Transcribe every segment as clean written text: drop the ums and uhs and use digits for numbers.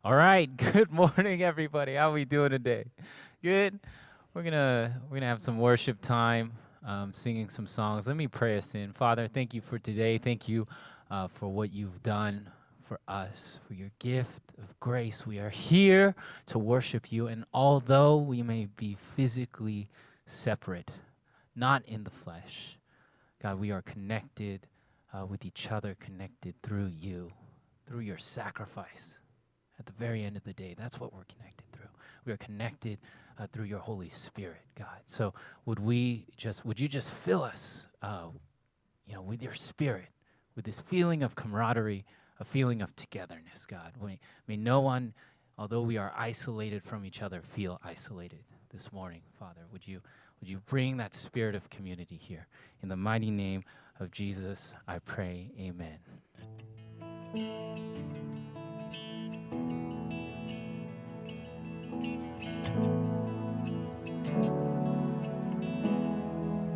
All right. Good morning, everybody. How we doing today? Good. We're gonna have some worship time, singing some songs. Let me pray us in. Father, thank you for today. Thank you for what you've done for us, for your gift of grace. We are here to worship you, and although we may be physically separate, not in the flesh, God, we are connected with each other, connected through you, through your sacrifice. At the very end of the day, that's what we're connected through. We are connected through your Holy Spirit, God. So would you just fill us, with your Spirit, with this feeling of camaraderie, a feeling of togetherness, God. May no one, although we are isolated from each other, feel isolated this morning, Father. Would you bring that spirit of community here? In the mighty name of Jesus, I pray, amen.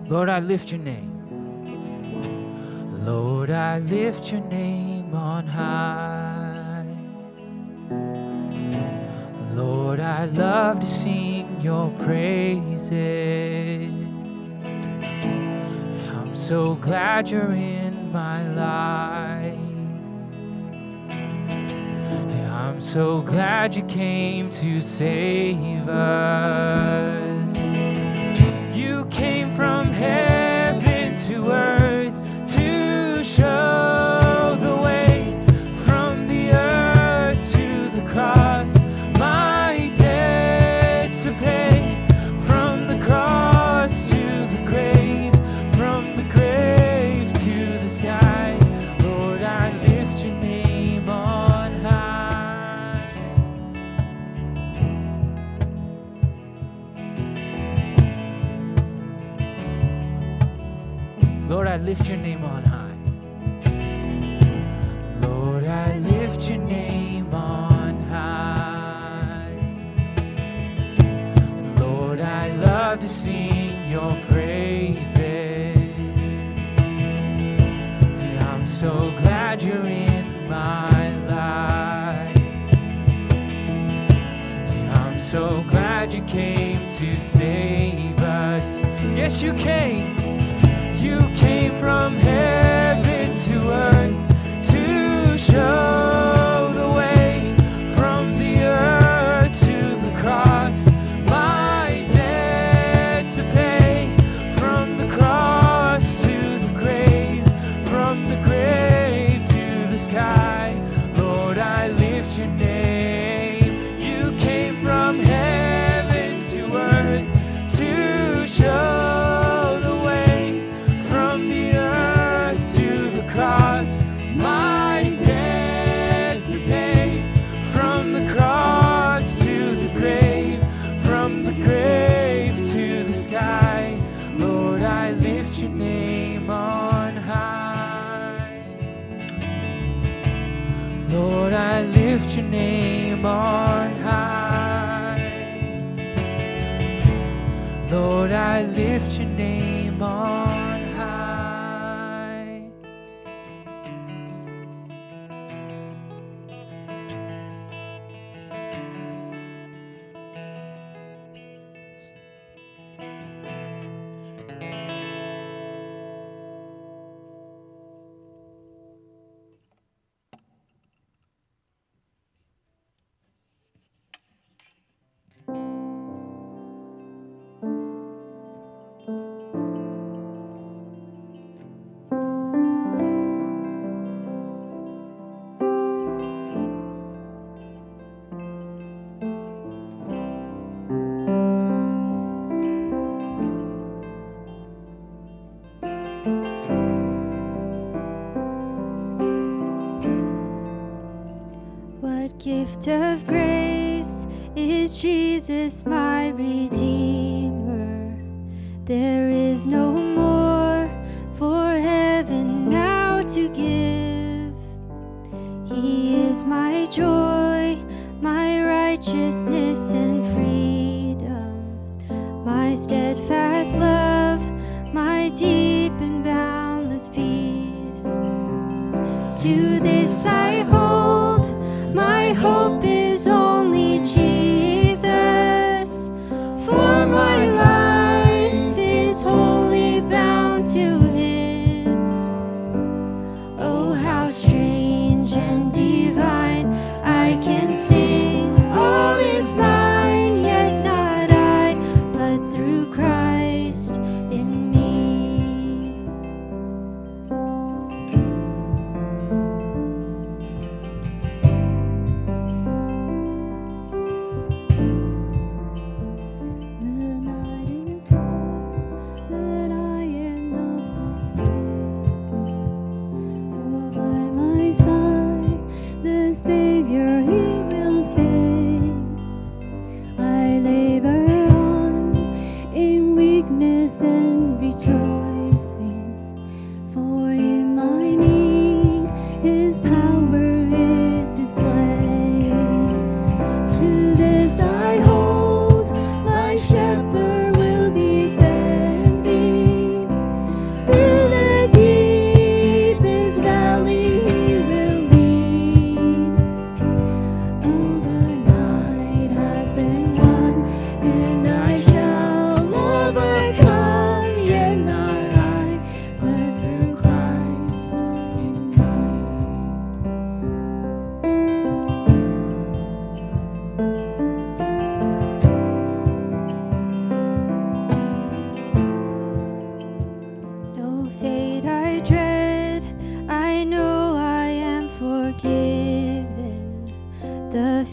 Lord, I lift your name. Lord, I lift your name on high. Lord, I love to sing your praises. I'm so glad you're in my life. I'm so glad you came to save us. You came from heaven to earth to show the way, from the earth to the cross, my debt to pay, from the cross to the grave, from the grave to the sky. Lord, I lift your name on high. Lord, I lift your name on high. Lord, I lift your name on high. Lord, I love to sing your praises. And I'm so glad you're in my life. And I'm so glad you came to save us. Yes, you came. You came from heaven to earth to show the way, from the earth to the cross, my debt to pay, from the cross to the grave, from the grave to the sky. Lord, I lift your name. You came from heaven to earth to show cross, my debt to pay, from the cross to the grave, from the grave to the sky. Lord, I lift your name on high. Lord, I lift your name on high. Lord, I lift your name on high. Gift of grace is Jesus, my Redeemer. There is no more for heaven now to give. He is my joy, my righteousness and freedom, my steadfast love, my deep and boundless peace. To this I hold, my hope is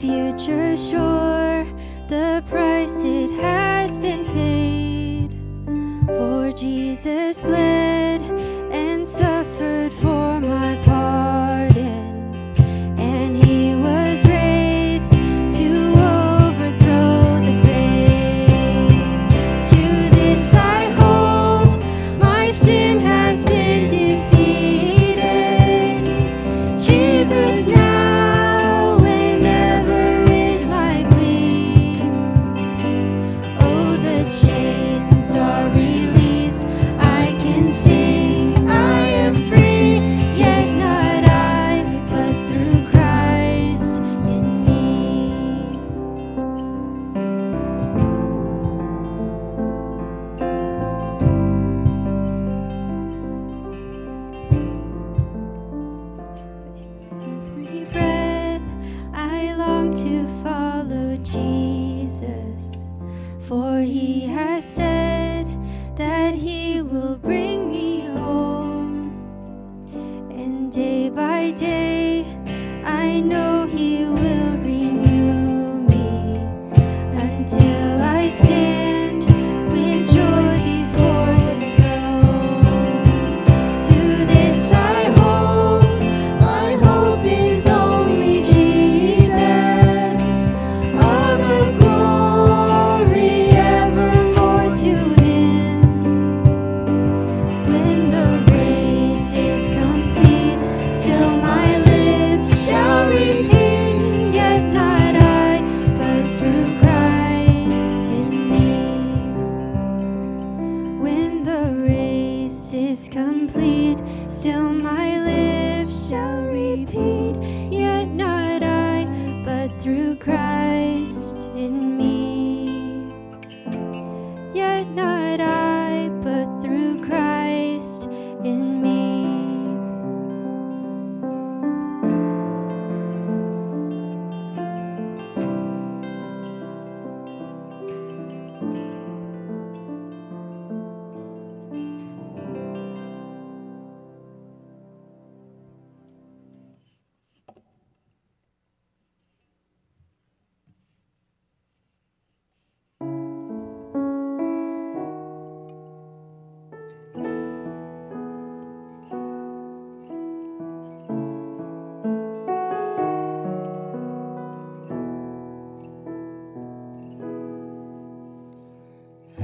future sure, the price it has been paid. For Jesus bled and suffered for my pardon, and he was raised to overthrow the grave. To this I hold, my sin has been defeated. Jesus now and ever is my plea. Oh, the chains are released. I can sing, I am free, yet not I, but through Christ in me. Every breath I long to follow Jesus, for he has said that he will bring me home. And day by day I know he will renew me until I stand with joy before the throne. To this I hold, my hope is only Jesus. All the glory evermore to him. When the race is complete, still my lips shall repeat, yet not I, but through Christ in me. When the race is complete, still my lips shall repeat, yet not I, but through Christ in me. Yet not I, but through Christ in me.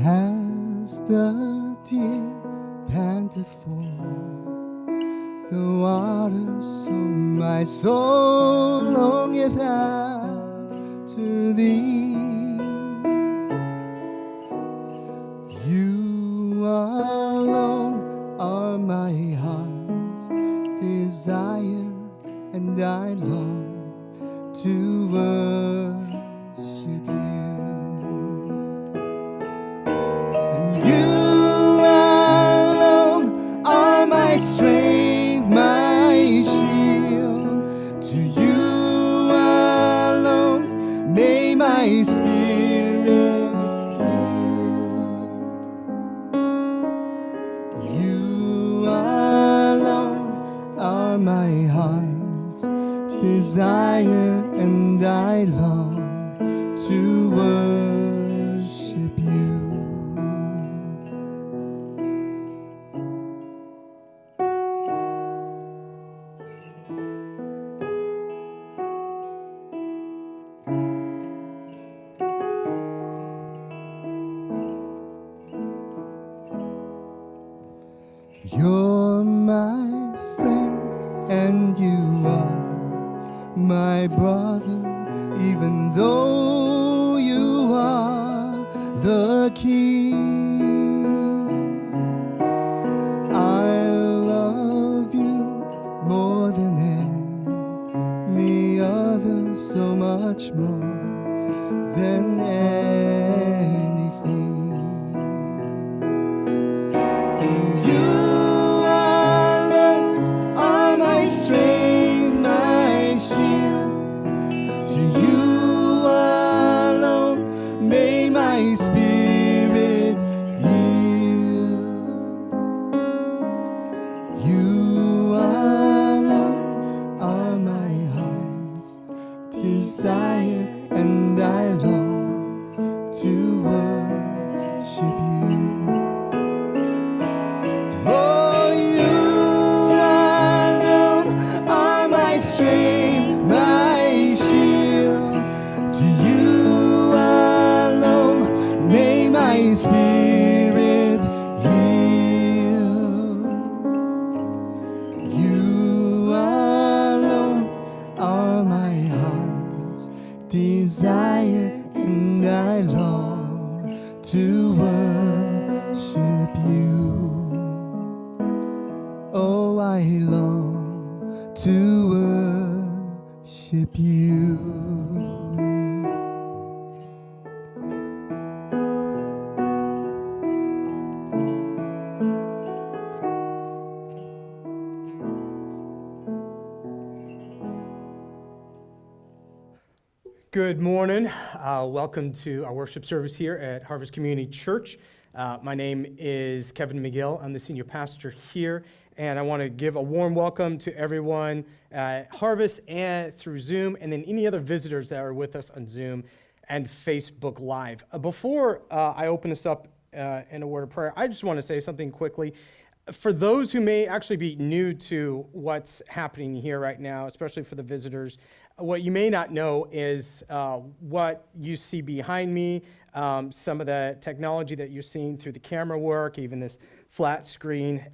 As the deer panteth for the water, so my soul longeth after thee. You alone are my heart's desire, and I long to worship you. You alone are my strength, my shield. To you alone may my spirit yield. You alone are my heart's desire, and I long to worship you. You're my friend, and you are my brother, even though you are the king. I love you more than any other, so much more than anything. You alone are my strength, my shield. To you alone may my spirit yield. You alone are my heart's desire, desire, and I long to worship you. Oh, you alone are my strength, my shield. To you alone may my spirit yield. You alone are my heart's desire, and I long to worship you. Oh, I long to worship you. Good morning. Welcome to our worship service here at Harvest Community Church. My name is Kevin McGill. I'm the senior pastor here, and I want to give a warm welcome to everyone at Harvest and through Zoom, and then any other visitors that are with us on Zoom and Facebook Live. Before I open this up in a word of prayer, I just want to say something quickly. For those who may actually be new to what's happening here right now, especially for the visitors, what you may not know is what you see behind me, some of the technology that you're seeing through the camera work, even this flat screen,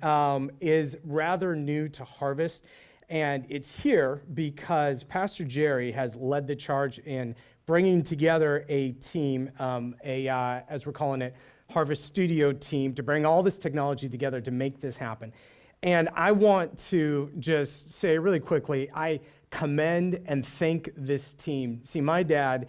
is rather new to Harvest. And it's here because Pastor Jerry has led the charge in bringing together a team, as we're calling it, Harvest Studio team, to bring all this technology together to make this happen. And I want to just say really quickly, I commend and thank this team. See, my dad,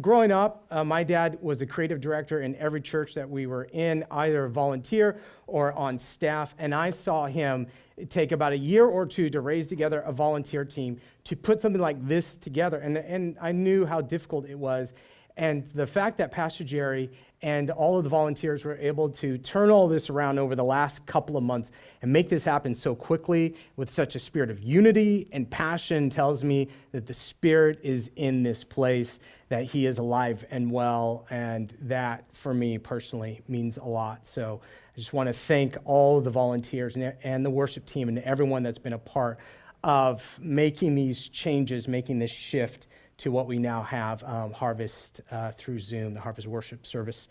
growing up, my dad was a creative director in every church that we were in, either volunteer or on staff, and I saw him take about a year or two to raise together a volunteer team to put something like this together, and I knew how difficult it was. And the fact that Pastor Jerry and all of the volunteers were able to turn all this around over the last couple of months and make this happen so quickly with such a spirit of unity and passion tells me that the Spirit is in this place, that He is alive and well, and that, for me personally, means a lot. So I just want to thank all of the volunteers and the worship team and everyone that's been a part of making these changes, making this shift to what we now have, Harvest through Zoom, the Harvest worship service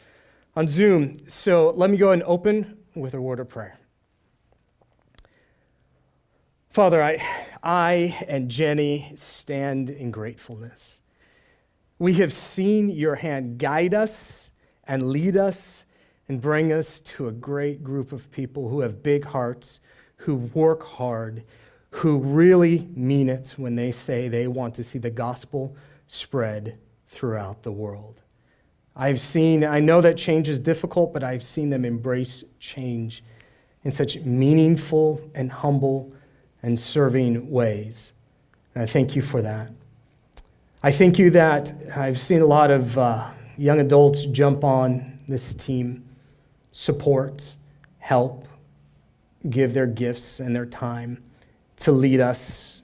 on Zoom. So let me go and open with a word of prayer. Father, I and Jenny stand in gratefulness. We have seen your hand guide us and lead us and bring us to a great group of people who have big hearts, who work hard, who really mean it when they say they want to see the gospel spread throughout the world. I know that change is difficult, but I've seen them embrace change in such meaningful and humble and serving ways. And I thank you for that. I thank you that I've seen a lot of young adults jump on this team, support, help, give their gifts and their time to lead us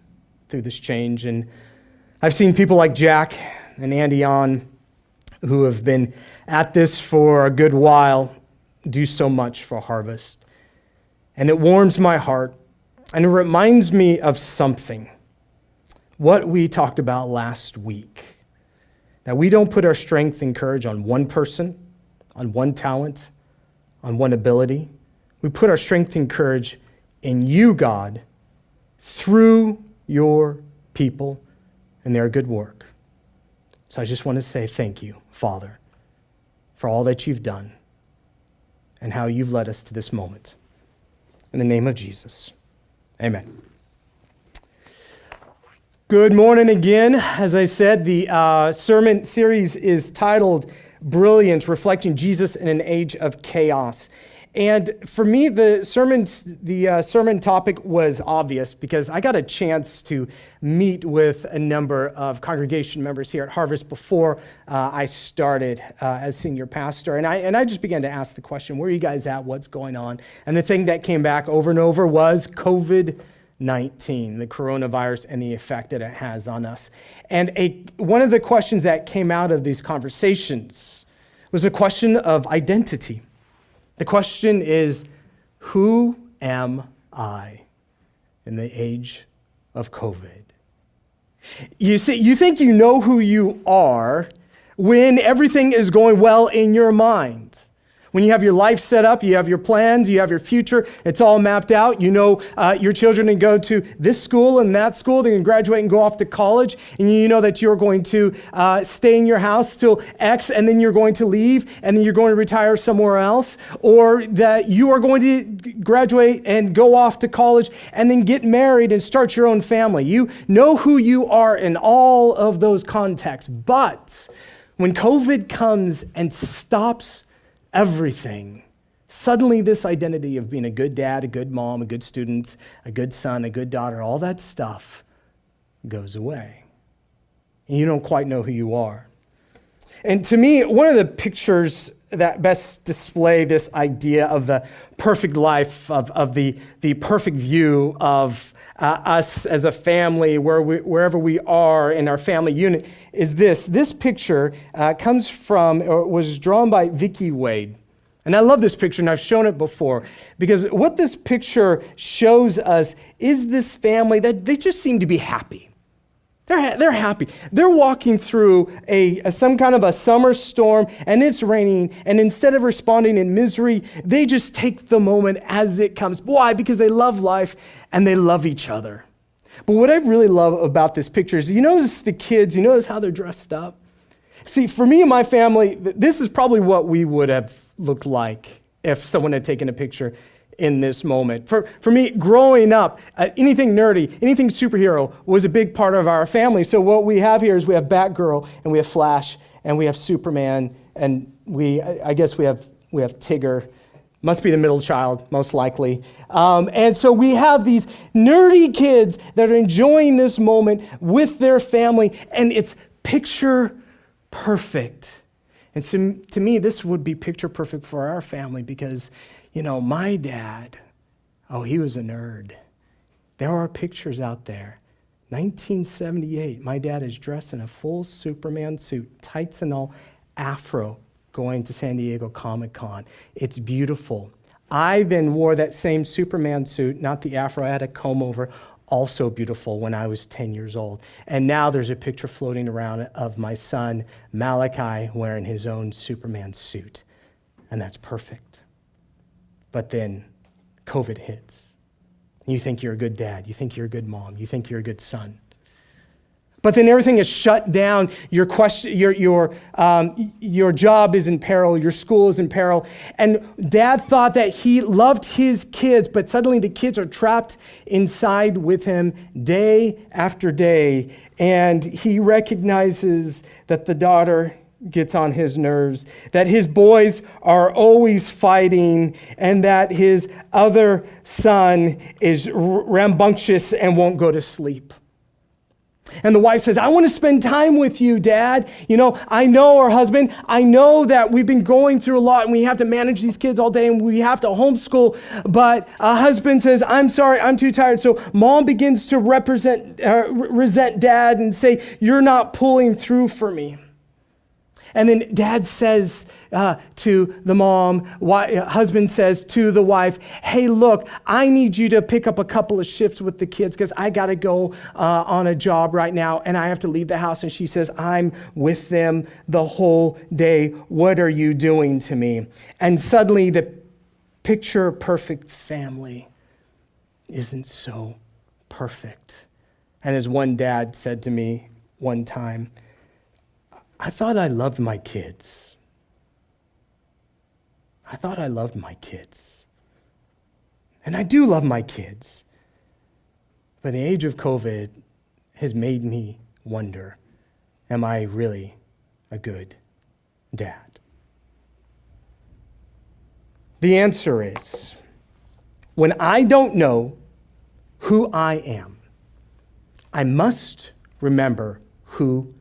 through this change. And I've seen people like Jack and Andy on who have been at this for a good while do so much for Harvest. And it warms my heart, and it reminds me of something, what we talked about last week, that we don't put our strength and courage on one person, on one talent, on one ability. We put our strength and courage in you, God, through your people and their good work. So I just want to say thank you, Father, for all that you've done and how you've led us to this moment. In the name of Jesus, amen. Good morning again. As I said, the sermon series is titled Brilliant, Reflecting Jesus in an Age of Chaos. And for me, the sermon topic was obvious because I got a chance to meet with a number of congregation members here at Harvest before I started as senior pastor. And I just began to ask the question, where are you guys at? What's going on? And the thing that came back over and over was COVID 19, the coronavirus and the effect that it has on us. And one of the questions that came out of these conversations was a question of identity. The question is, who am I in the age of COVID? You see, you think you know who you are when everything is going well in your mind. When you have your life set up, you have your plans, you have your future, it's all mapped out. You know your children can go to this school and that school, they can graduate and go off to college, and you know that you're going to stay in your house till X, and then you're going to leave, and then you're going to retire somewhere else, or that you are going to graduate and go off to college and then get married and start your own family. You know who you are in all of those contexts. But when COVID comes and stops everything, suddenly this identity of being a good dad, a good mom, a good student, a good son, a good daughter, all that stuff goes away. And you don't quite know who you are. And to me, one of the pictures that best display this idea of the perfect life, of the perfect view of us as a family, wherever we are in our family unit, is this. This picture comes from, or was drawn by Vicky Wade. And I love this picture, and I've shown it before, because what this picture shows us is this family that they just seem to be happy. They're happy. They're walking through some kind of a summer storm, and it's raining, and instead of responding in misery, they just take the moment as it comes. Why? Because they love life, and they love each other. But what I really love about this picture is, you notice the kids, you notice how they're dressed up? See, for me and my family, this is probably what we would have looked like if someone had taken a picture in this moment. For me, growing up, anything nerdy, anything superhero was a big part of our family. So what we have here is we have Batgirl, and we have Flash, and we have Superman, and I guess we have Tigger. Must be the middle child, most likely. And so we have these nerdy kids that are enjoying this moment with their family, and it's picture perfect. And so, to me, this would be picture perfect for our family because, my dad, he was a nerd. There are pictures out there. 1978, my dad is dressed in a full Superman suit, tights and all, afro, going to San Diego Comic-Con. It's beautiful. I then wore that same Superman suit, not the afro, I had a comb over, also beautiful when I was 10 years old. And now there's a picture floating around of my son, Malachi, wearing his own Superman suit. And that's perfect. But then COVID hits. You think you're a good dad. You think you're a good mom. You think you're a good son. But then everything is shut down. Your job is in peril. Your school is in peril. And dad thought that he loved his kids, but suddenly the kids are trapped inside with him day after day. And he recognizes that the daughter gets on his nerves, that his boys are always fighting, and that his other son is rambunctious and won't go to sleep. And the wife says, I want to spend time with you, Dad. I know, or husband, I know that we've been going through a lot and we have to manage these kids all day and we have to homeschool. But husband says, I'm sorry, I'm too tired. So mom begins to resent dad and say, you're not pulling through for me. And then dad says to the mom, husband says to the wife, hey, look, I need you to pick up a couple of shifts with the kids because I got to go on a job right now and I have to leave the house. And she says, I'm with them the whole day. What are you doing to me? And suddenly the picture perfect family isn't so perfect. And as one dad said to me one time, I thought I loved my kids. I thought I loved my kids. And I do love my kids. But the age of COVID has made me wonder, am I really a good dad? The answer is, when I don't know who I am, I must remember who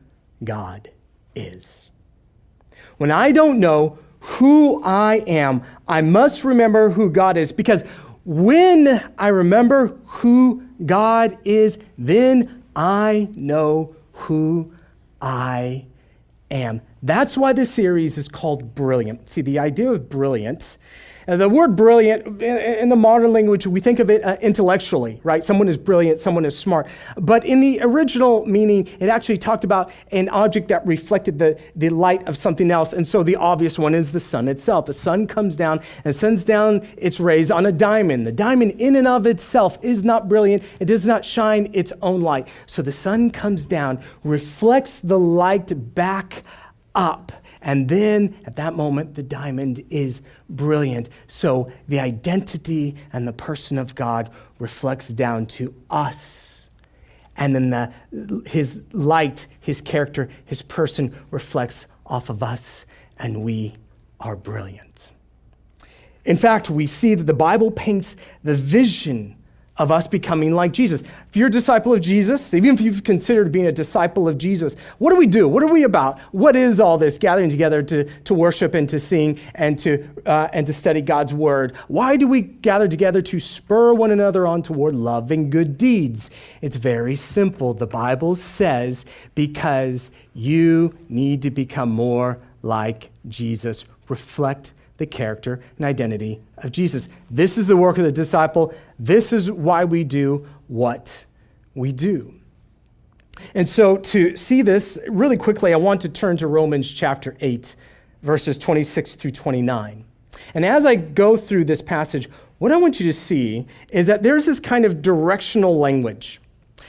God is. When I don't know who I am, I must remember who God is, because when I remember who God is, then I know who I am. That's why the series is called Brilliant. See, the idea of brilliant, the word brilliant, in the modern language, we think of it intellectually, right? Someone is brilliant, someone is smart. But in the original meaning, it actually talked about an object that reflected the light of something else. And so the obvious one is the sun itself. The sun comes down and sends down its rays on a diamond. The diamond in and of itself is not brilliant. It does not shine its own light. So the sun comes down, reflects the light back up. And then at that moment, the diamond is brilliant. So the identity and the person of God reflects down to us. And then his light, his character, his person reflects off of us, and we are brilliant. In fact, we see that the Bible paints the vision of us becoming like Jesus. If you're a disciple of Jesus, even if you've considered being a disciple of Jesus, what do we do? What are we about? What is all this gathering together to worship and to sing and to study God's word? Why do we gather together? To spur one another on toward love and good deeds. It's very simple. The Bible says because you need to become more like Jesus. Reflect the character and identity of Jesus. This is the work of the disciple. This is why we do what we do. And so to see this really quickly, I want to turn to Romans chapter 8, verses 26 through 29. And as I go through this passage, what I want you to see is that there's this kind of directional language.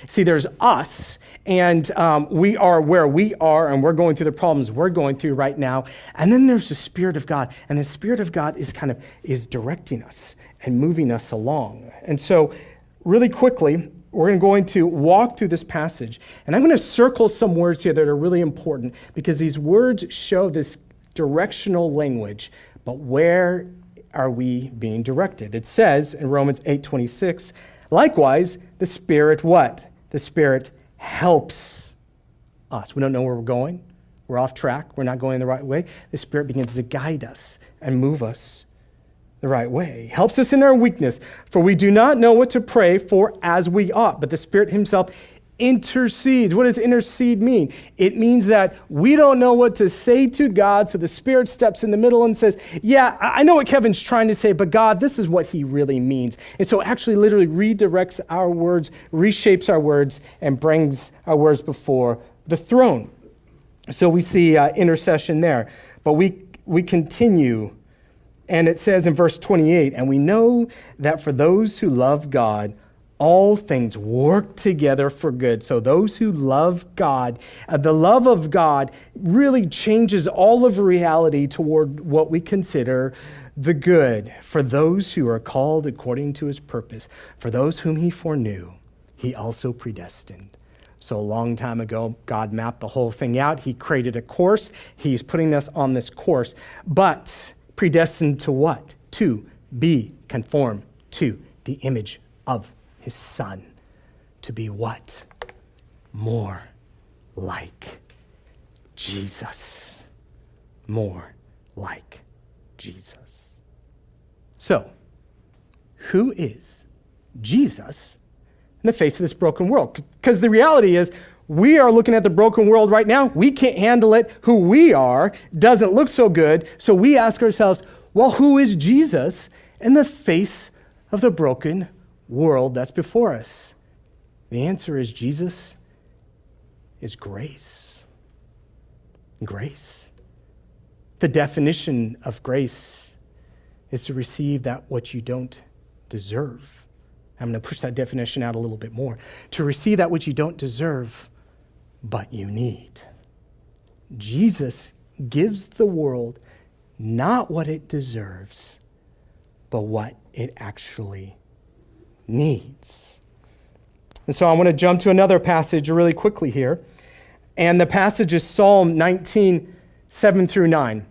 See, there's us, and we are where we are, and we're going through the problems we're going through right now. And then there's the Spirit of God, and the Spirit of God is directing us and moving us along. And so really quickly, we're going to walk through this passage, and I'm going to circle some words here that are really important because these words show this directional language, but where are we being directed? It says in Romans 8:26, likewise, the Spirit what? The Spirit helps us. We don't know where we're going. We're off track. We're not going the right way. The Spirit begins to guide us and move us the right way. Helps us in our weakness, for we do not know what to pray for as we ought, but the Spirit himself intercedes. What does intercede mean? It means that we don't know what to say to God, so the Spirit steps in the middle and says, yeah, I know what Kevin's trying to say, but God, this is what he really means. And so actually literally redirects our words, reshapes our words, and brings our words before the throne. So we see intercession there. But we continue, and it says in verse 28, and we know that for those who love God, all things work together for good. So those who love God, the love of God really changes all of reality toward what we consider the good. For those who are called according to his purpose, for those whom he foreknew, he also predestined. So a long time ago, God mapped the whole thing out. He created a course. He's putting us on this course. But predestined to what? To be conformed to the image of his Son, to be what? More like Jesus. More like Jesus. So, who is Jesus in the face of this broken world? Because the reality is, we are looking at the broken world right now. We can't handle it. Who we are doesn't look so good. So we ask ourselves, well, who is Jesus in the face of the broken world that's before us? The answer is Jesus is grace. Grace. The definition of grace is to receive that what you don't deserve. I'm going to push that definition out a little bit more. To receive that which you don't deserve, but you need. Jesus gives the world not what it deserves, but what it actually needs. And so I want to jump to another passage really quickly here. And the passage is Psalm 19, 7 through 9.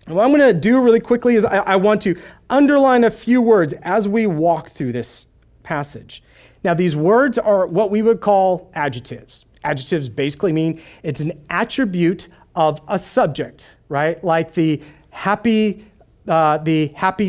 And what I'm going to do really quickly is I want to underline a few words as we walk through this passage. Now, these words are what we would call adjectives. Adjectives basically mean it's an attribute of a subject, right? Like the happy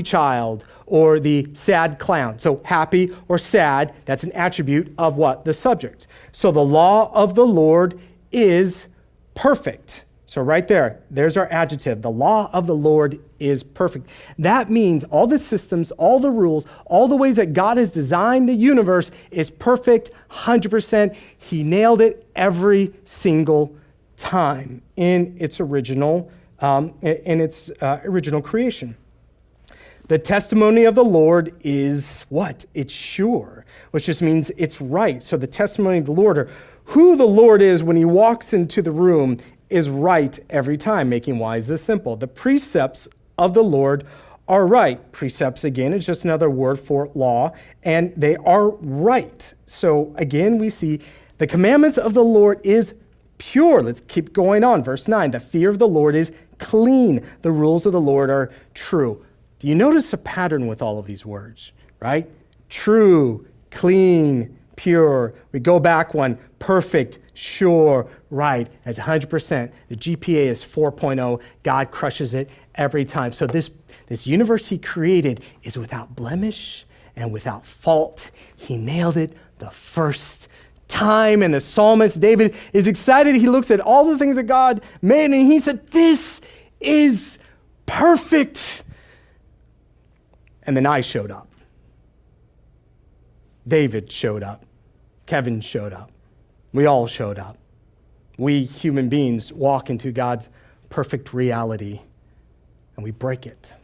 child, or the sad clown. So happy or sad, that's an attribute of what? The subject. So the law of the Lord is perfect. So right there's our adjective. The law of the Lord is perfect. That means all the systems, all the rules, all the ways that God has designed the universe is perfect, 100%. He nailed it every single time in its original creation. The testimony of the Lord is what? It's sure, which just means it's right. So the testimony of the Lord, or who the Lord is when he walks into the room, is right every time, making wise is simple. The precepts of the Lord are right. Precepts, again, is just another word for law, and they are right. So again, we see the commandments of the Lord is pure. Let's keep going on. Verse 9, the fear of the Lord is clean. The rules of the Lord are true. Do you notice a pattern with all of these words, right? True, clean, pure. We go back one, perfect, sure, right. It's 100%. The GPA is 4.0. God crushes it every time. So this universe he created is without blemish and without fault. He nailed it the first time. And the psalmist David is excited. He looks at all the things that God made and he said, this is perfect. And then I showed up. David showed up. Kevin showed up. We all showed up. We human beings walk into God's perfect reality and we break it.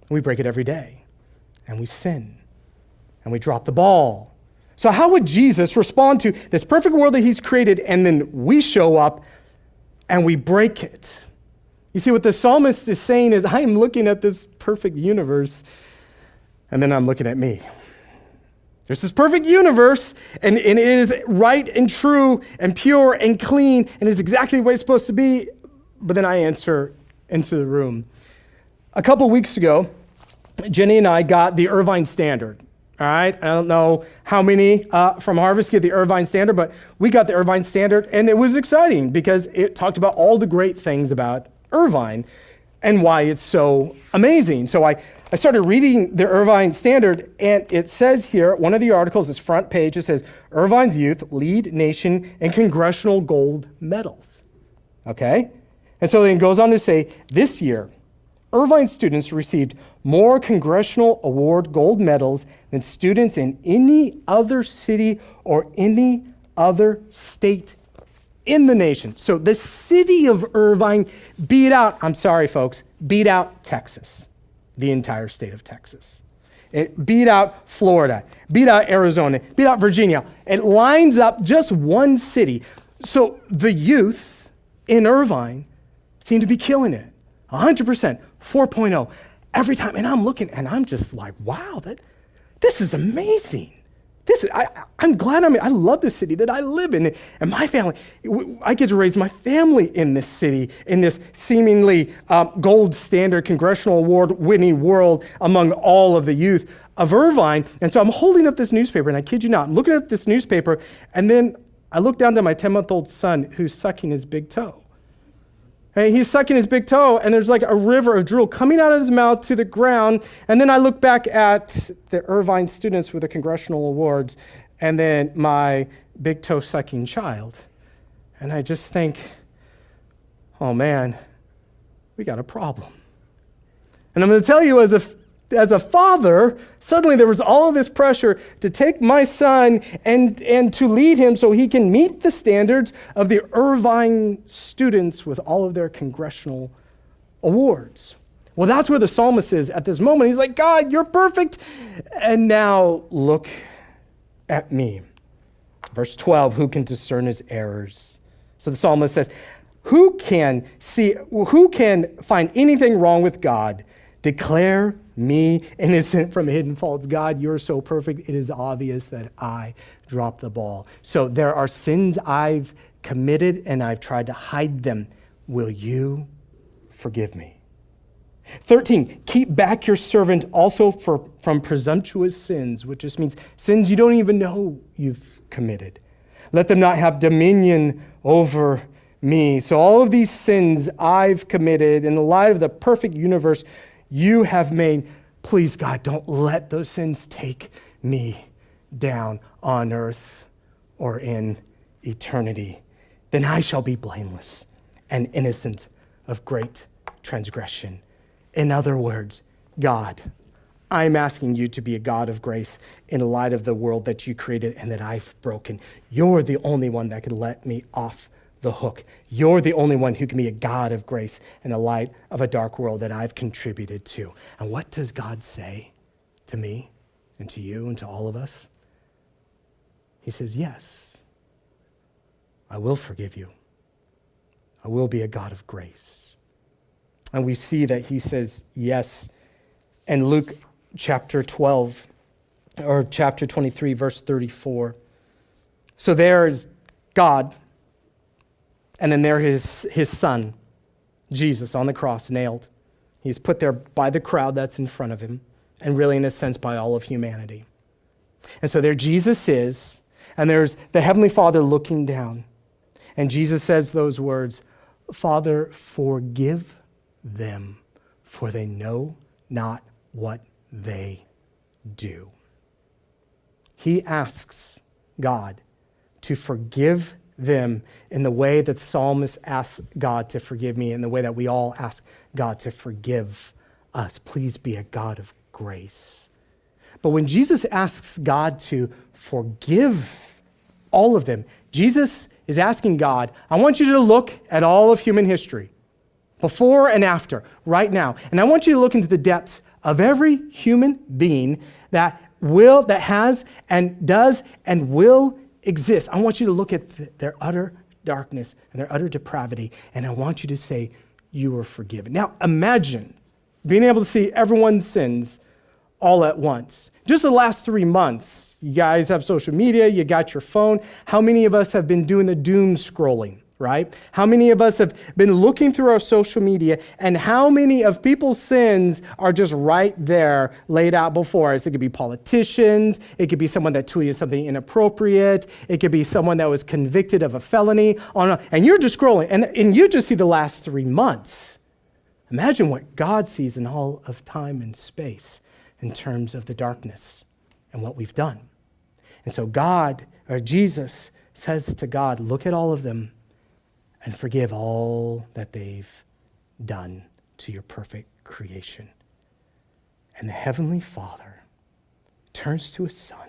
We break it every day and we sin and we drop the ball. So how would Jesus respond to this perfect world that he's created and then we show up and we break it? You see, what the psalmist is saying is, I am looking at this perfect universe and then I'm looking at me. There's this perfect universe, and it is right and true and pure and clean, and it's exactly the way it's supposed to be. But then I enter into the room. A couple weeks ago, Jenny and I got the Irvine Standard. All right, I don't know how many from Harvest get the Irvine Standard, but we got the Irvine Standard, and it was exciting because it talked about all the great things about Irvine and why it's so amazing. So I started reading the Irvine Standard, and it says here, one of the articles is front page, it says, Irvine's youth lead nation in congressional gold medals. Okay? And so then it goes on to say, this year, Irvine students received more congressional award gold medals than students in any other city or any other state in the nation. So the city of Irvine beat out Texas, the entire state of Texas. It beat out Florida, beat out Arizona, beat out Virginia. It lines up just one city. So the youth in Irvine seem to be killing it. 100%, 4.0 every time. And I'm looking and I'm just like, wow, this is amazing. I'm glad I love the city that I live in, and my family. I get to raise my family in this city, in this seemingly gold standard congressional award-winning world among all of the youth of Irvine. And so I'm holding up this newspaper, and I kid you not, I'm looking at this newspaper, and then I look down to my 10-month-old son who's sucking his big toe. And he's sucking his big toe, and there's like a river of drool coming out of his mouth to the ground. And then I look back at the Irvine students with the congressional awards, and then my big toe sucking child. And I just think, oh man, we got a problem. And I'm going to tell you, as a father, suddenly there was all of this pressure to take my son and to lead him so he can meet the standards of the Irvine students with all of their congressional awards. Well, that's where the psalmist is at this moment. He's like, God, you're perfect. And now look at me. Verse 12, who can discern his errors? So the psalmist says, who can find anything wrong with God? Declare me innocent from hidden faults. God, you're so perfect. It is obvious that I dropped the ball. So there are sins I've committed and I've tried to hide them. Will you forgive me? 13, keep back your servant also from presumptuous sins, which just means sins you don't even know you've committed. Let them not have dominion over me. So all of these sins I've committed in the light of the perfect universe you have made, Please, God, don't let those sins take me down on earth or in eternity. Then I shall be blameless and innocent of great transgression. In other words, God, I'm asking you to be a God of grace in light of the world that you created and that I've broken. You're the only one that can let me off the hook. You're the only one who can be a God of grace in the light of a dark world that I've contributed to. And what does God say to me and to you and to all of us? He says, yes, I will forgive you. I will be a God of grace. And we see that he says yes in Luke chapter 12, or chapter 23, verse 34. So there is God, and then there is his son, Jesus, on the cross, nailed. He's put there by the crowd that's in front of him, and really, in a sense, by all of humanity. And so there Jesus is, and there's the Heavenly Father looking down. And Jesus says those words, Father, forgive them, for they know not what they do. He asks God to forgive them in the way that the psalmist asks God to forgive me, in the way that we all ask God to forgive us. Please be a God of grace. But when Jesus asks God to forgive all of them, Jesus is asking God, I want you to look at all of human history, before and after, right now. And I want you to look into the depths of every human being that has and does and will exist. I want you to look at their utter darkness and their utter depravity, and I want you to say, you are forgiven. Now, imagine being able to see everyone's sins all at once. Just the last 3 months, you guys have social media, you got your phone. How many of us have been doing the doom scrolling, right? How many of us have been looking through our social media, and how many of people's sins are just right there laid out before us? It could be politicians, it could be someone that tweeted something inappropriate, it could be someone that was convicted of a felony, and you're just scrolling, and you just see the last 3 months. Imagine what God sees in all of time and space in terms of the darkness and what we've done. And so Jesus says to God, look at all of them and forgive all that they've done to your perfect creation. And the Heavenly Father turns to his Son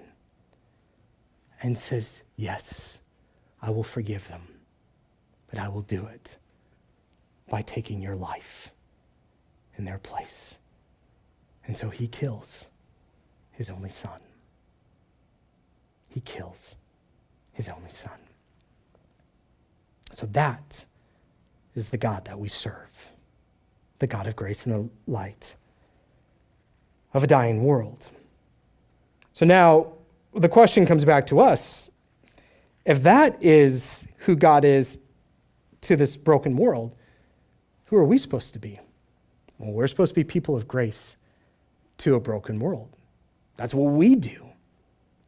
and says, yes, I will forgive them, but I will do it by taking your life in their place. And so he kills his only Son. He kills his only Son. So that is the God that we serve, the God of grace in the light of a dying world. So now the question comes back to us. If that is who God is to this broken world, who are we supposed to be? Well, we're supposed to be people of grace to a broken world. That's what we do.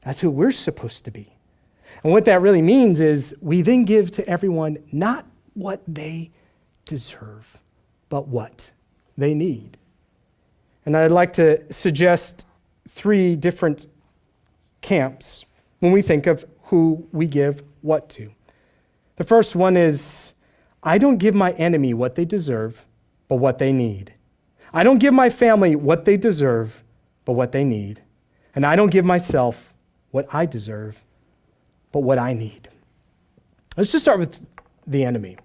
That's who we're supposed to be. And what that really means is we then give to everyone not what they deserve, but what they need. And I'd like to suggest 3 different camps when we think of who we give what to. The first one is, I don't give my enemy what they deserve, but what they need. I don't give my family what they deserve, but what they need. And I don't give myself what I deserve, but what I need. Let's just start with the enemy.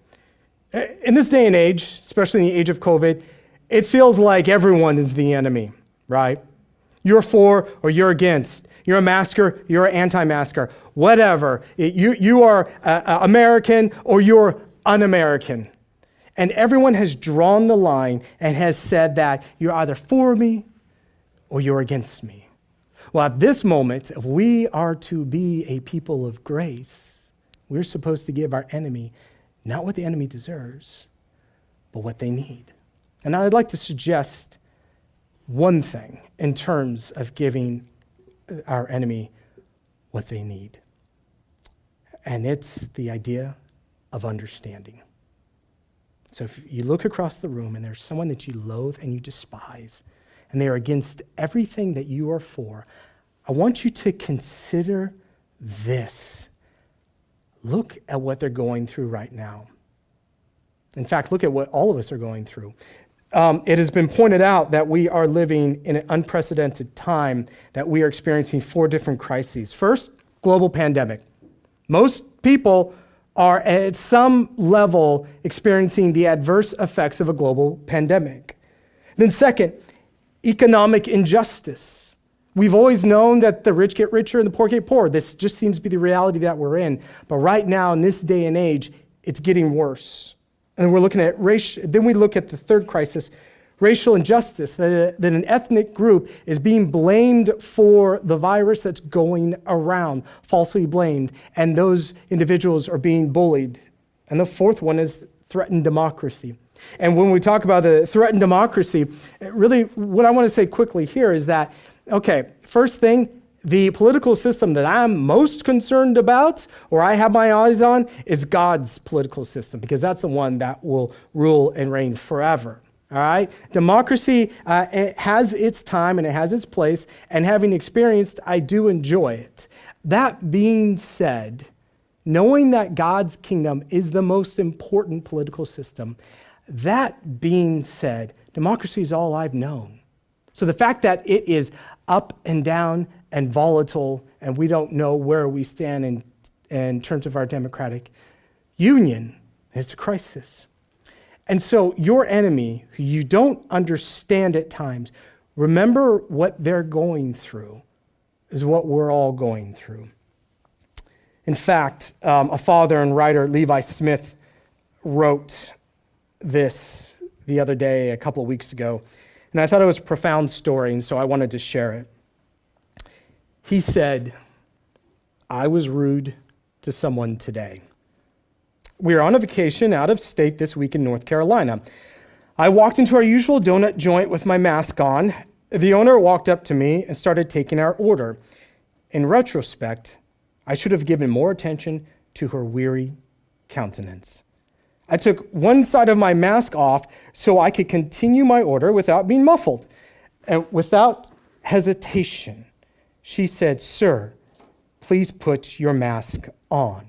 In this day and age, especially in the age of COVID, it feels like everyone is the enemy, right? You're for or you're against. You're a masker, you're an anti-masker, whatever. You are American or you're un-American. And everyone has drawn the line and has said that you're either for me or you're against me. Well, at this moment, if we are to be a people of grace, we're supposed to give our enemy not what the enemy deserves, but what they need. And I'd like to suggest one thing in terms of giving our enemy what they need. And it's the idea of understanding. So if you look across the room and there's someone that you loathe and you despise, and they are against everything that you are for. I want you to consider this. Look at what they're going through right now. In fact, look at what all of us are going through. It has been pointed out that we are living in an unprecedented time, that we are experiencing 4 different crises. First, global pandemic. Most people are at some level experiencing the adverse effects of a global pandemic. Then second, economic injustice. We've always known that the rich get richer and the poor get poorer. This just seems to be the reality that we're in. But right now, in this day and age, it's getting worse. And we're looking at then we look at the third crisis, racial injustice, that an ethnic group is being blamed for the virus that's going around, falsely blamed, and those individuals are being bullied. And the fourth one is threatened democracy. And when we talk about the threatened democracy, really what I want to say quickly here is that, okay, first thing, the political system that I'm most concerned about, or I have my eyes on, is God's political system, because that's the one that will rule and reign forever. All right? Democracy it has its time and it has its place, and having experienced, I do enjoy it. That being said, knowing that God's kingdom is the most important political system, that being said, democracy is all I've known. So the fact that it is up and down and volatile, and we don't know where we stand in terms of our democratic union, it's a crisis. And so your enemy, who you don't understand at times, remember what they're going through is what we're all going through. In fact, a father and writer, Levi Smith, wrote this the other day, a couple of weeks ago, and I thought it was a profound story, and so I wanted to share it. He said, I was rude to someone today. We were on a vacation out of state this week in North Carolina. I walked into our usual donut joint with my mask on. The owner walked up to me and started taking our order. In retrospect, I should have given more attention to her weary countenance. I took one side of my mask off so I could continue my order without being muffled. And without hesitation, she said, "Sir, please put your mask on."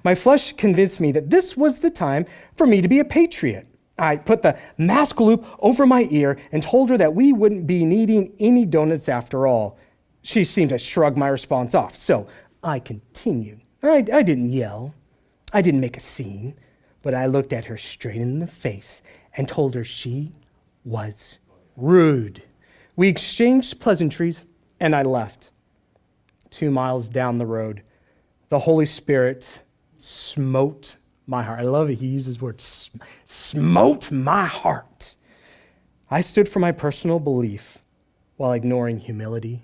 My flesh convinced me that this was the time for me to be a patriot. I put the mask loop over my ear and told her that we wouldn't be needing any donuts after all. She seemed to shrug my response off, so I continued. I didn't yell. I didn't make a scene, but I looked at her straight in the face and told her she was rude. We exchanged pleasantries, and I left. 2 miles down the road, the Holy Spirit smote my heart. I love it. He uses words, smote my heart. I stood for my personal belief while ignoring humility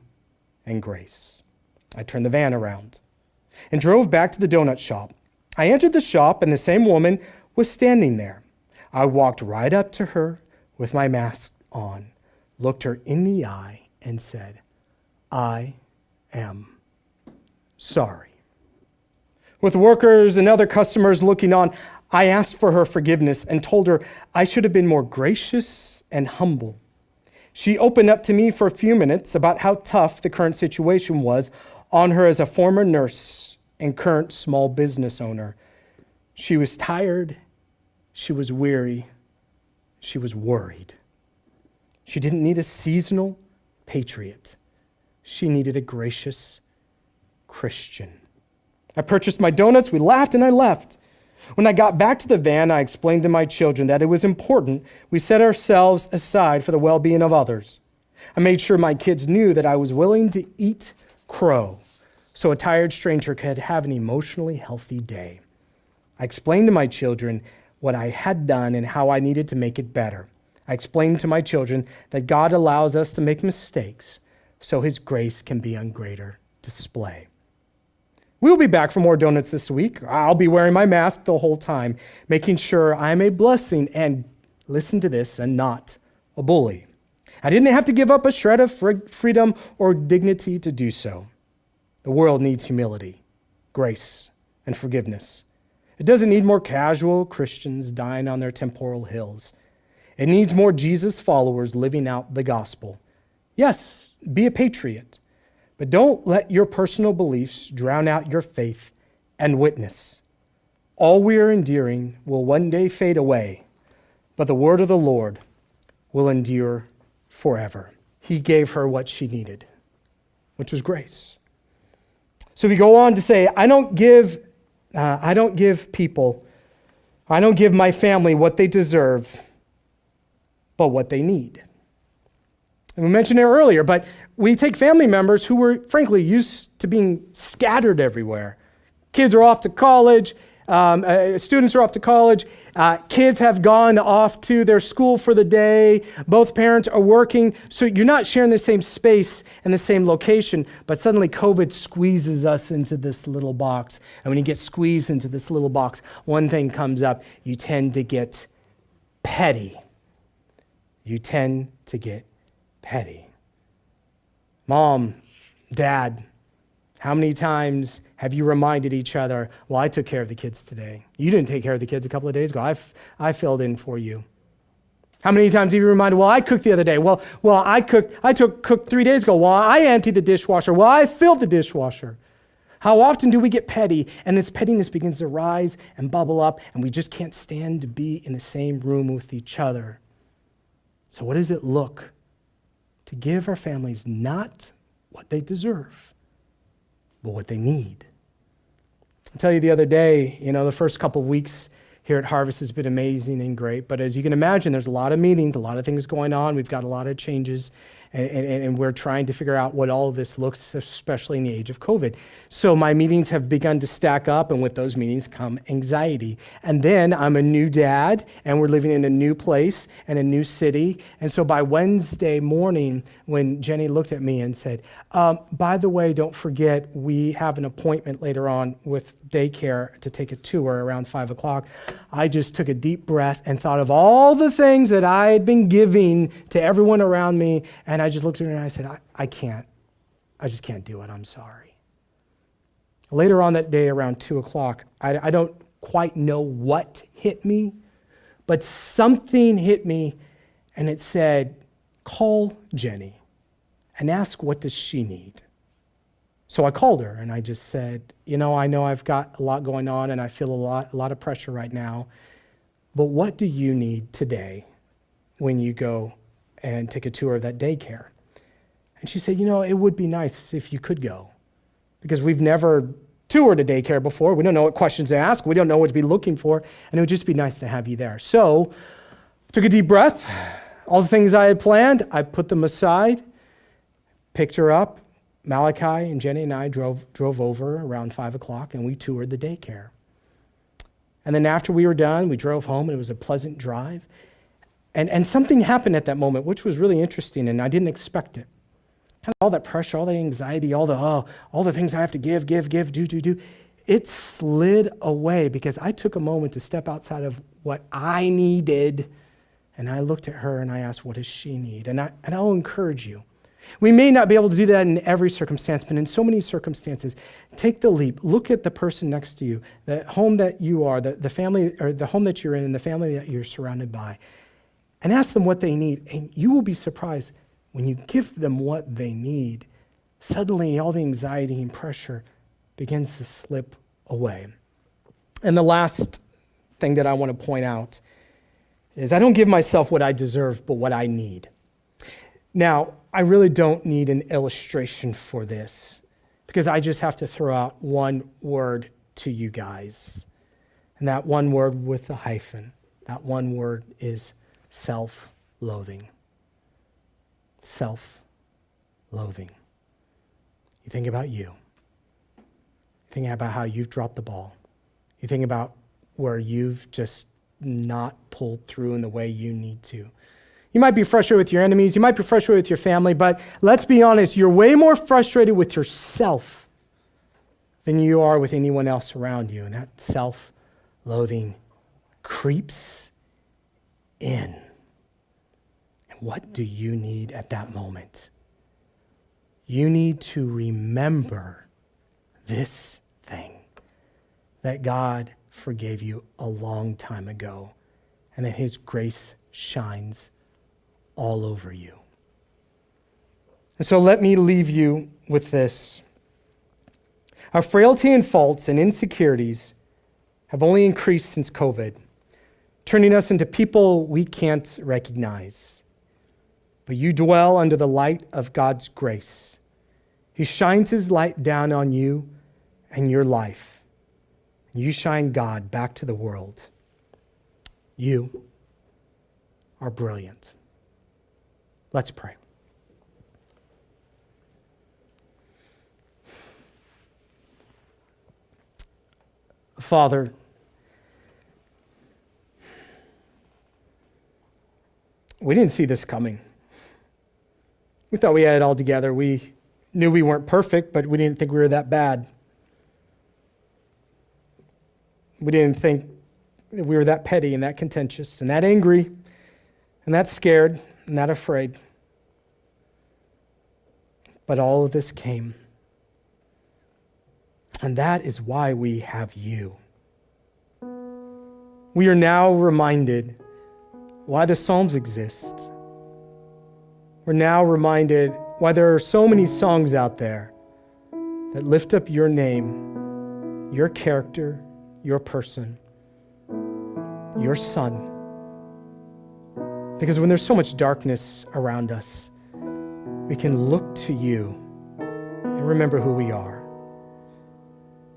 and grace. I turned the van around and drove back to the donut shop. I entered the shop, and the same woman was standing there. I walked right up to her with my mask on, looked her in the eye, and said, I am sorry. With workers and other customers looking on, I asked for her forgiveness and told her I should have been more gracious and humble. She opened up to me for a few minutes about how tough the current situation was on her as a former nurse and current small business owner. She was tired, she was weary, she was worried. She didn't need a seasonal patriot. She needed a gracious Christian. I purchased my donuts, we laughed, and I left. When I got back to the van, I explained to my children that it was important we set ourselves aside for the well-being of others. I made sure my kids knew that I was willing to eat crow so a tired stranger could have an emotionally healthy day. I explained to my children what I had done and how I needed to make it better. I explained to my children that God allows us to make mistakes so his grace can be on greater display. We'll be back for more donuts this week. I'll be wearing my mask the whole time, making sure I'm a blessing and, listen to this, and not a bully. I didn't have to give up a shred of freedom or dignity to do so. The world needs humility, grace, and forgiveness. It doesn't need more casual Christians dying on their temporal hills. It needs more Jesus followers living out the gospel. Yes, be a patriot, but don't let your personal beliefs drown out your faith and witness. All we are enduring will one day fade away, but the word of the Lord will endure forever. He gave her what she needed, which was grace. So we go on to say, I don't give my family what they deserve, but what they need. And we mentioned it earlier, but we take family members who were, frankly, used to being scattered everywhere. Kids are off to college. Students are off to college. Kids have gone off to their school for the day. Both parents are working. So you're not sharing the same space and the same location, but suddenly COVID squeezes us into this little box. And when you get squeezed into this little box, one thing comes up. You tend to get petty. You tend to get petty. Mom, Dad, how many times have you reminded each other, well, I took care of the kids today. You didn't take care of the kids a couple of days ago. I filled in for you. How many times have you reminded, well, I cooked the other day. Well, I cooked 3 days ago. Well, I emptied the dishwasher. Well, I filled the dishwasher. How often do we get petty, and this pettiness begins to rise and bubble up, and we just can't stand to be in the same room with each other? So what does it look to give our families not what they deserve, but what they need? I'll tell you the other day, the first couple of weeks here at Harvest has been amazing and great, but as you can imagine, there's a lot of meetings, a lot of things going on. We've got a lot of changes, and we're trying to figure out what all of this looks, especially in the age of COVID. So my meetings have begun to stack up, and with those meetings come anxiety. And then I'm a new dad, and we're living in a new place and a new city. And so by Wednesday morning, when Jenny looked at me and said, by the way, don't forget, we have an appointment later on with daycare to take a tour around 5 o'clock. I just took a deep breath and thought of all the things that I had been giving to everyone around me, and I just looked at her and I said, I just can't do it, I'm sorry. Later on that day around 2 o'clock, I don't quite know what hit me, but something hit me, and it said, call Jenny and ask what does she need. So I called her and I just said, I know I've got a lot going on and I feel a lot of pressure right now, but what do you need today when you go and take a tour of that daycare? And she said, it would be nice if you could go, because we've never toured a daycare before. We don't know what questions to ask. We don't know what to be looking for, and it would just be nice to have you there. So took a deep breath. All the things I had planned, I put them aside, picked her up. Malachi and Jenny and I drove over around 5 o'clock, and we toured the daycare. And then after we were done, we drove home, and it was a pleasant drive. And something happened at that moment, which was really interesting, and I didn't expect it. Kind of all that pressure, all the anxiety, all the things I have to give, do. It slid away because I took a moment to step outside of what I needed, and I looked at her and I asked, what does she need? And I'll encourage you. We may not be able to do that in every circumstance, but in so many circumstances, take the leap. Look at the person next to you, the home that you are, the family, or the home that you're in, and the family that you're surrounded by, and ask them what they need. And you will be surprised when you give them what they need, suddenly all the anxiety and pressure begins to slip away. And the last thing that I want to point out is I don't give myself what I deserve, but what I need. Now, I really don't need an illustration for this, because I just have to throw out one word to you guys. And that one word with a hyphen, that one word is self-loathing. Self-loathing. You think about you. You think about how you've dropped the ball. You think about where you've just not pulled through in the way you need to. You might be frustrated with your enemies. You might be frustrated with your family, but let's be honest, you're way more frustrated with yourself than you are with anyone else around you. And that self-loathing creeps in. And what do you need at that moment? You need to remember this thing, that God forgave you a long time ago, and that His grace shines all over you. And so let me leave you with this. Our frailty and faults and insecurities have only increased since COVID, turning us into people we can't recognize. But you dwell under the light of God's grace. He shines his light down on you and your life. You shine God back to the world. You are brilliant. Let's pray. Father, we didn't see this coming. We thought we had it all together. We knew we weren't perfect, but we didn't think we were that bad. We didn't think that we were that petty and that contentious and that angry and that scared and that afraid. But all of this came. And that is why we have you. We are now reminded why the Psalms exist. We're now reminded why there are so many songs out there that lift up your name, your character, your person, your Son. Because when there's so much darkness around us, we can look to you and remember who we are.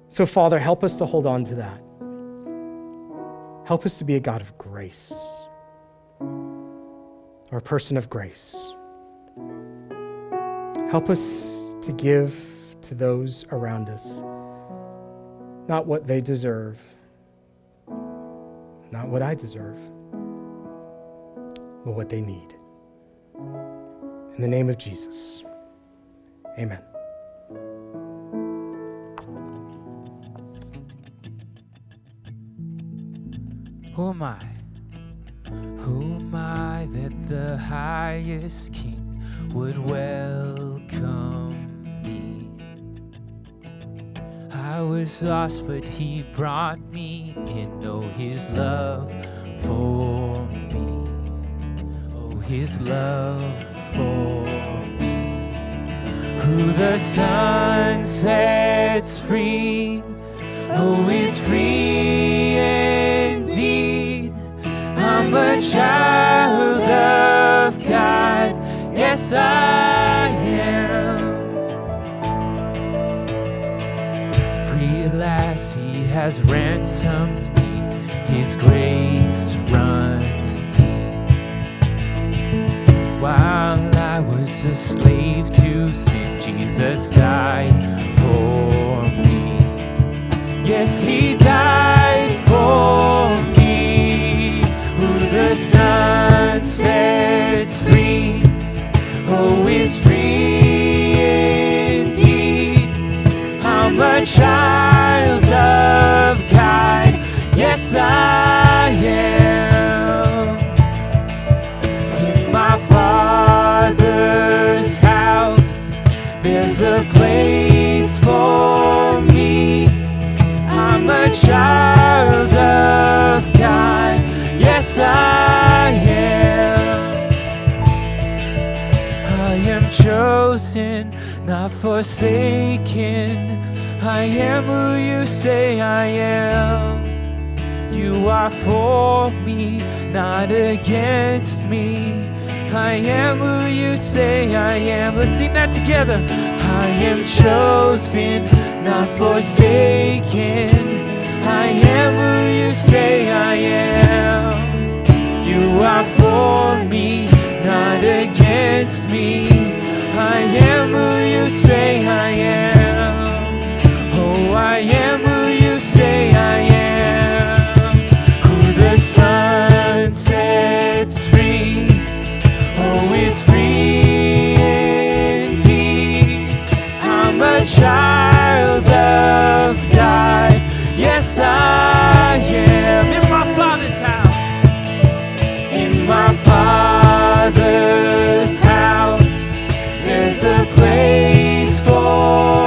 So, Father, help us to hold on to that. Help us to be a God of grace, or a person of grace. Help us to give to those around us, not what they deserve, not what I deserve, but what they need. In the name of Jesus, amen. Who am I? Who am I that the highest king would welcome me? I was lost, but he brought me in. Oh, his love for me. Oh, his love for me. Who the Son sets free, oh, is free indeed. I'm a child of God, yes I am. Free at last, he has ransomed me, his grace runs deep. While I was a slave to sin, Jesus died for me. Yes, he died for me. Who the Son sets free, oh, is free indeed. I'm a child of God, yes I am. In my Father's house, there's a place for me. I'm a child of God, yes I am. I am chosen, not forsaken. I am who you say I am. You are for me, not against me. I am who you say I am. Let's sing that together. I am chosen, not forsaken. I am who you say I am. You are for me, not against me. I am who you say I am. Oh, I am who you say I am. Who the Son sets free, oh, is free indeed. I'm a child of God, yes I am. In my Father's house, in my Father's house, there's a place for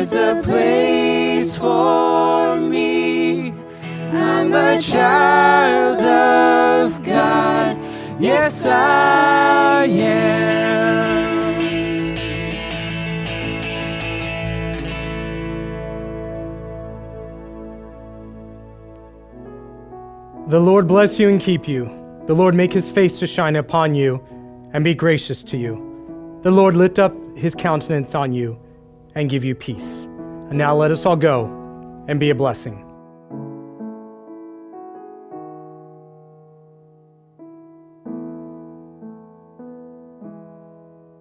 there's a place for me. I'm a child of God. Yes, I am. The Lord bless you and keep you. The Lord make his face to shine upon you and be gracious to you. The Lord lift up his countenance on you and give you peace. And now let us all go and be a blessing.